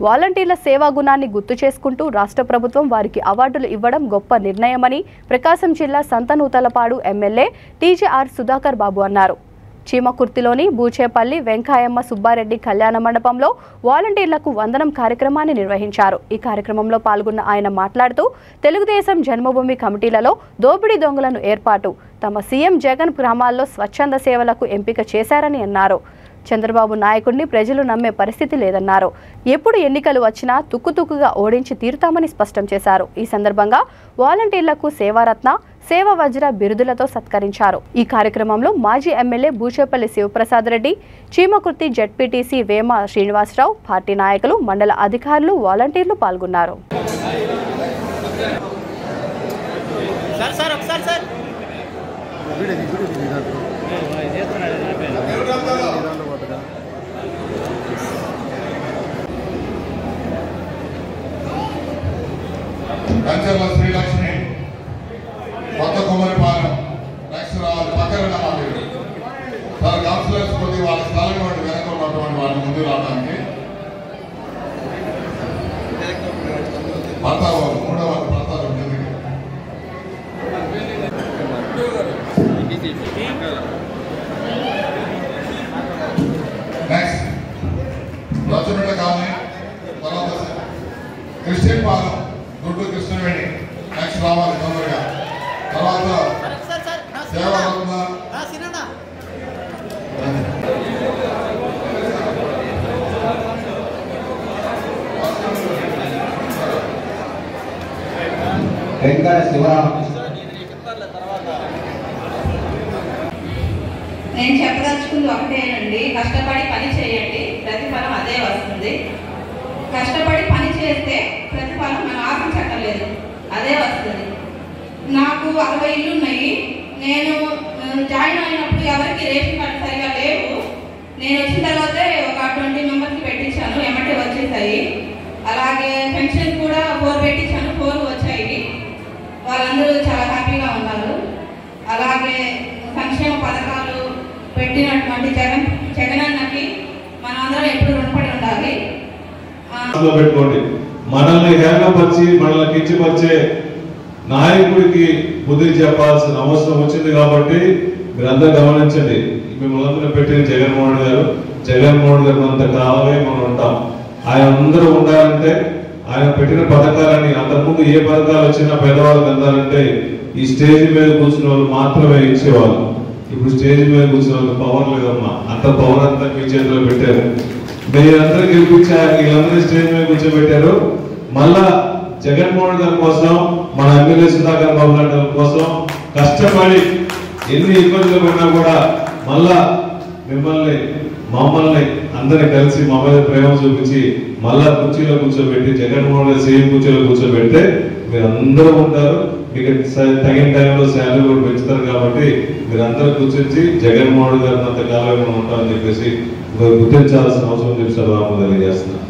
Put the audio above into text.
వాలంటీర్ల సేవా గుణాన్ని గుర్తు చేసుకుంటూ రాష్ట్ర ప్రభుత్వం వారికి అవార్డులు ఇవ్వడం గొప్ప నిర్ణయమని ప్రకాశం జిల్లా సంతనూతలపాడు ఎమ్మెల్యే టీజేఆర్ సుధాకర్ బాబు అన్నారు. చీమకుర్తిలోని బూచేపల్లి వెంకాయమ్మ సుబ్బారెడ్డి కళ్యాణ మండపంలో వాలంటీర్లకు వందనం కార్యక్రమాన్ని నిర్వహించారు. ఈ కార్యక్రమంలో పాల్గొన్న ఆయన మాట్లాడుతూ తెలుగుదేశం జన్మభూమి కమిటీలలో దోపిడీ దొంగలను ఏర్పాటు తమ సీఎం జగన్ గ్రామాల్లో స్వచ్ఛంద సేవలకు ఎంపిక చేశారని అన్నారు. చంద్రబాబు నాయకుడిని ప్రజలు నమ్మే పరిస్థితి లేదన్నారు. ఎప్పుడు ఎన్నికలు వచ్చినా తుక్కుతుక్కుగా ఓడించి తీరుతామని స్పష్టం చేశారు. ఈ సందర్భంగా వాలంటీర్లకు సేవారత్న, సేవ వజ్ర బిరుదులతో సత్కరించారు. ఈ కార్యక్రమంలో మాజీ MLA Buchepalli Sivaprasad Reddy, Chimakurthi ZPTC Vema Srinivasarao, party నాయకులు, మండల అధికారులు, వాలంటీర్లు పాల్గొన్నారు. కంచర్ల శ్రీలక్ష్మి కొత్త కుమరిపాలెం నెక్స్ట్ రావాలి పక్కన రావాలి సార్. కౌన్సిలర్స్ కొద్ది వాళ్ళ స్థలం వెనక ఉన్నటువంటి వాళ్ళ ముందు రావడానికి మూడవ ప్రతాపం నెక్స్ట్ లక్ష్మణ కాలనీ, తర్వాత క్రిస్టియన్ పాలెం గుడ్డు కృష్ణవేణి నెక్స్ట్ రావాలి తొందరగా. తర్వాత సేవారత్న వెంకట శివరామకృష్ణ. నేను చెప్పదలుచుకుంది ఒకటేనండి, కష్టపడి పని చేయండి, ప్రతిఫలం అదే వస్తుంది. కష్టపడి పని చేస్తే ప్రతిఫలం మనం ఆశించక్కర్లేదు, అదే వస్తుంది. నాకు 60 ఇళ్ళు ఉన్నాయి. నేను జాయిన్ అయినప్పుడు ఎవరికి రేషన్ కార్డు సరిగా లేవు. నేను వచ్చిన తర్వాతే ఒక 20 మెంబర్స్కి పెట్టించాను, ఎమ్మటే వచ్చేసాయి. అలాగే పెన్షన్ కూడా 4 పెట్టించాను, 4 వచ్చాయి. వాళ్ళందరూ చాలా హ్యాపీగా ఉన్నారు. అలాగే సంక్షేమ పథకాలు పెట్టినటువంటి జగనన్నకి మనందరం ఎప్పుడు రుణపడి ఉండాలి. పెట్టుకోండి. మనల్ని హేళనపరిచి మనల్ని కించపరిచే నాయకుడికి బుద్ధి చెప్పాల్సిన అవసరం వచ్చింది కాబట్టి మీరందరూ గమనించండి. మిమ్మల్ని అందరూ పెట్టిన జగన్మోహన్ గారు అంత కాలమే మనం ఉంటాం. ఆయన అందరూ ఉండాలంటే ఆయన పెట్టిన పథకాలని, అంతకుముందు ఏ పథకాలు వచ్చినా పేదవాళ్ళకి అందాలంటే ఈ స్టేజ్ మీద కూర్చున్న వాళ్ళు మాత్రమే ఇచ్చేవాళ్ళు. ఇప్పుడు స్టేజ్ మీద కూర్చున్న వాళ్ళు పవర్ లేదమ్మా, అంత పవర్ అంతా మీ చేతిలో పెట్టారు. మీరందరూ గెలిపించారు, వీళ్ళందరూ స్టేజ్ మీద కూర్చోబెట్టారు. మళ్ళా జగన్మోహన్ గారి కోసం, మన ఎమ్మెల్యే సుధాకర్ బాబు గారి కోసం కష్టపడి ఎన్ని ఇబ్బందులు పడినా కూడా మళ్ళా మమ్మల్ని అందరినీ కలిసి మా మీద ప్రేమ చూపించి మళ్ళా కుర్చీలో కూర్చోబెట్టి జగన్మోహన్ గారు సీఎం కుర్చీలో కూర్చోబెడితే మీరు అందరూ ఉంటారు. మీకు తగిన టైంలో శాలరీ కూడా పెంచుతారు కాబట్టి మీరు అందరూ కూర్చొచ్చి జగన్మోహన్ గారిని అంతకాలం ఉంటామని చెప్పేసి గుర్తించాల్సిన అవసరం చెప్పి తెలియజేస్తున్నారు.